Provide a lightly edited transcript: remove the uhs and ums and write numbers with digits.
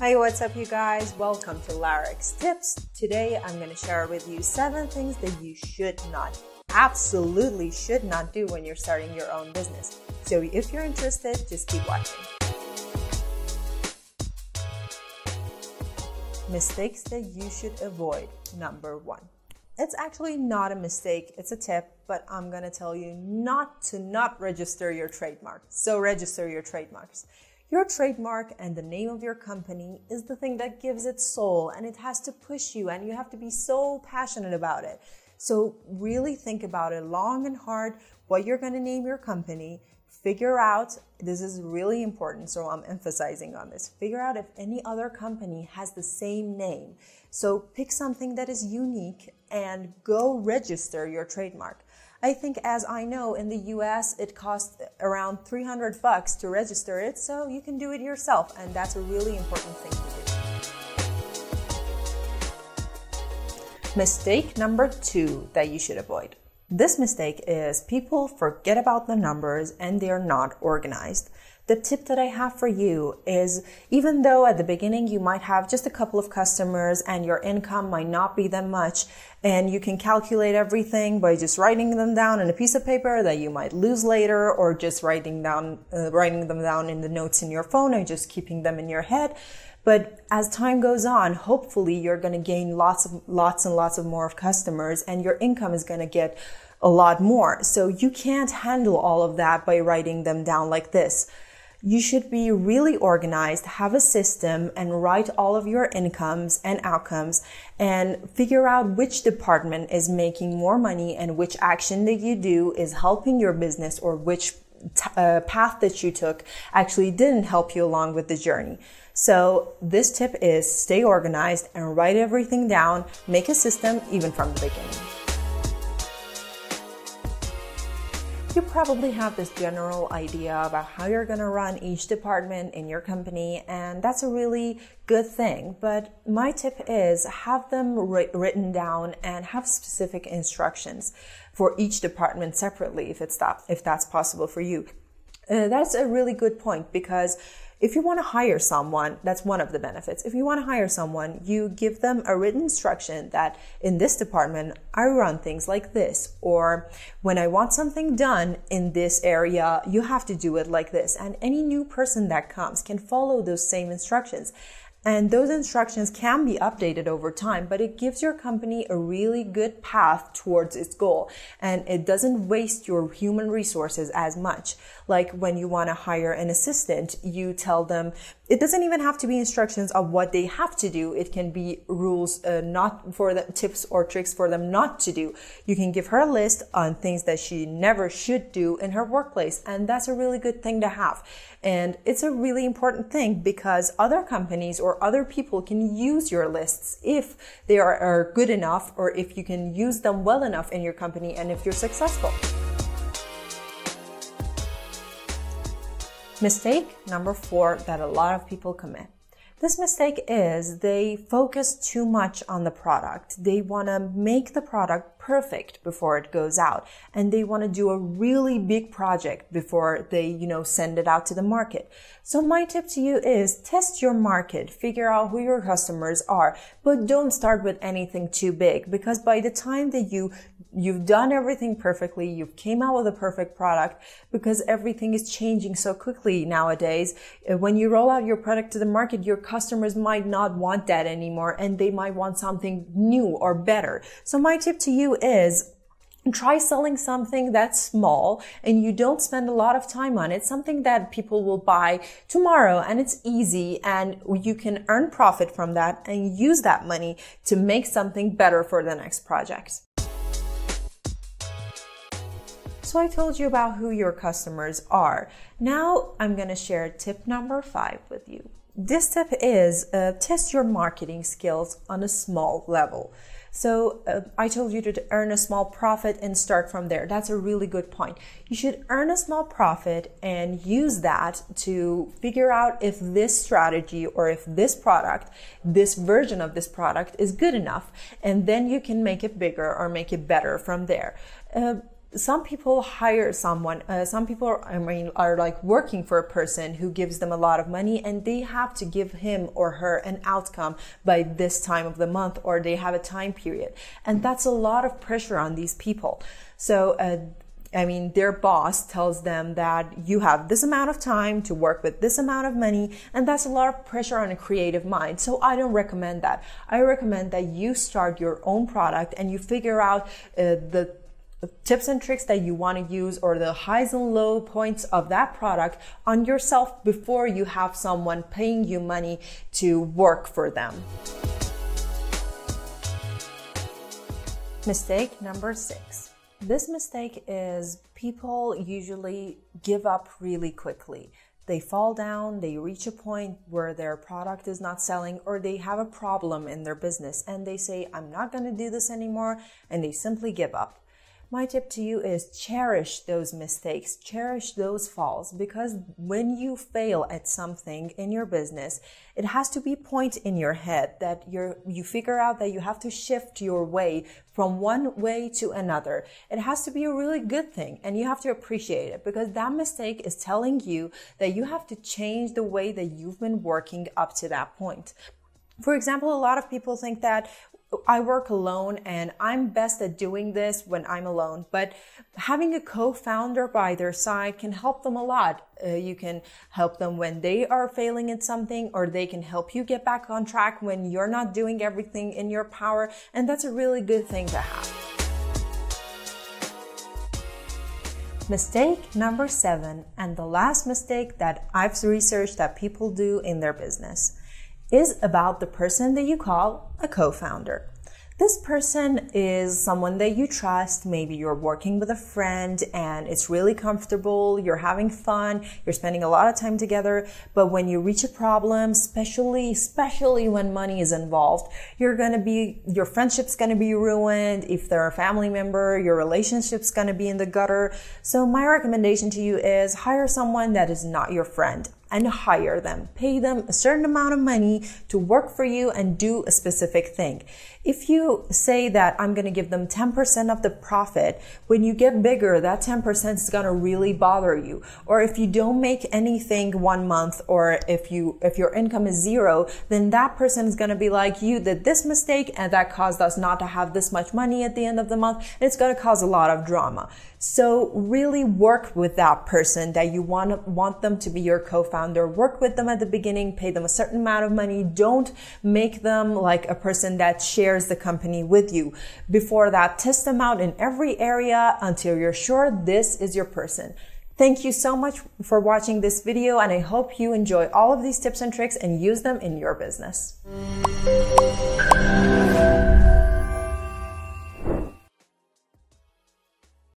Hey, what's up you guys? Welcome to LaraX Tips. Today I'm going to share with you 7 things that you should not, absolutely should not do when you're starting your own business. So if you're interested, just keep watching. Mistakes that you should avoid. Number 1. It's actually not a mistake, it's a tip, but I'm going to tell you not to register your trademark. So register your trademarks. Your trademark and the name of your company is the thing that gives it soul, and it has to push you, and you have to be so passionate about it. So really think about it long and hard, what you're going to name your company. Figure out, this is really important, so I'm emphasizing on this. Figure out if any other company has the same name. So pick something that is unique and go register your trademark. I think, as I know, in the US, it costs around $300 to register it, so you can do it yourself, and that's a really important thing to do. Mistake number 2 that you should avoid. This mistake is people forget about the numbers and they're not organized. The tip that I have for you is, even though at the beginning you might have just a couple of customers and your income might not be that much, and you can calculate everything by just writing them down on a piece of paper that you might lose later, or just writing them down in the notes in your phone and just keeping them in your head. But as time goes on, hopefully you're going to gain lots and lots of more customers, and your income is going to get a lot more. So you can't handle all of that by writing them down like this. You should be really organized, have a system, and write all of your incomes and outcomes and figure out which department is making more money and which action that you do is helping your business, or which path that you took actually didn't help you along with the journey. So this tip is stay organized and write everything down. Make a system even from the beginning. You probably have this general idea about how you're going to run each department in your company, and that's a really good thing. But my tip is have them written down and have specific instructions for each department separately if that's possible for you. That's a really good point, because if you want to hire someone, that's one of the benefits. If you want to hire someone, you give them a written instruction that in this department, I run things like this. Or when I want something done in this area, you have to do it like this. And any new person that comes can follow those same instructions. And those instructions can be updated over time, but it gives your company a really good path towards its goal. And it doesn't waste your human resources as much. Like when you want to hire an assistant, you tell them, it doesn't even have to be instructions of what they have to do. It can be rules, not for the tips or tricks for them not to do. You can give her a list on things that she never should do in her workplace. And that's a really good thing to have. And it's a really important thing, because other companies or other people can use your lists if they are good enough, or if you can use them well enough in your company, and if you're successful. Mistake number 4 that a lot of people commit. This mistake is they focus too much on the product. They want to make the product perfect before it goes out, and they want to do a really big project before they, send it out to the market. So my tip to you is test your market, figure out who your customers are, but don't start with anything too big, because by the time that you've done everything perfectly, you've came out with a perfect product, because everything is changing so quickly nowadays. When you roll out your product to the market, your customers might not want that anymore, and they might want something new or better. So my tip to you is try selling something that's small and you don't spend a lot of time on it, something that people will buy tomorrow, and it's easy, and you can earn profit from that and use that money to make something better for the next project. So I told you about who your customers are. Now I'm going to share tip number 5 with you. This tip is test your marketing skills on a small level. So I told you to earn a small profit and start from there. That's a really good point. You should earn a small profit and use that to figure out if this strategy or if this product, this version of this product is good enough. And then you can make it bigger or make it better from there. some people hire someone, some people are like working for a person who gives them a lot of money, and they have to give him or her an outcome by this time of the month, or they have a time period. And that's a lot of pressure on these people. So, their boss tells them that you have this amount of time to work with this amount of money, and that's a lot of pressure on a creative mind. So I don't recommend that. I recommend that you start your own product and you figure out the tips and tricks that you want to use, or the highs and low points of that product on yourself before you have someone paying you money to work for them. Mistake number 6. This mistake is people usually give up really quickly. They fall down, they reach a point where their product is not selling, or they have a problem in their business and they say, I'm not going to do this anymore, and they simply give up. My tip to you is cherish those mistakes, cherish those falls, because when you fail at something in your business, it has to be a point in your head that you figure out that you have to shift your way from one way to another. It has to be a really good thing, and you have to appreciate it, because that mistake is telling you that you have to change the way that you've been working up to that point. For example, a lot of people think that I work alone and I'm best at doing this when I'm alone, but having a co-founder by their side can help them a lot. You can help them when they are failing at something, or they can help you get back on track when you're not doing everything in your power, and that's a really good thing to have. Mistake number 7, and the last mistake that I've researched that people do in their business, is about the person that you call a co-founder. This person is someone that you trust. Maybe you're working with a friend and it's really comfortable, you're having fun, you're spending a lot of time together, but when you reach a problem, especially when money is involved, your friendship's gonna be ruined. If they're a family member, your relationship's gonna be in the gutter. So my recommendation to you is hire someone that is not your friend, and hire them. Pay them a certain amount of money to work for you and do a specific thing. If you say that I'm going to give them 10% of the profit, when you get bigger, that 10% is going to really bother you. Or if you don't make anything 1 month, or if your income is 0, then that person is going to be like, you did this mistake and that caused us not to have this much money at the end of the month, and it's going to cause a lot of drama. So really work with that person that you want them to be your co-founder. Work with them at the beginning, pay them a certain amount of money. Don't make them like a person that shares the company with you. Before that, test them out in every area until you're sure this is your person. Thank you so much for watching this video, and I hope you enjoy all of these tips and tricks and use them in your business.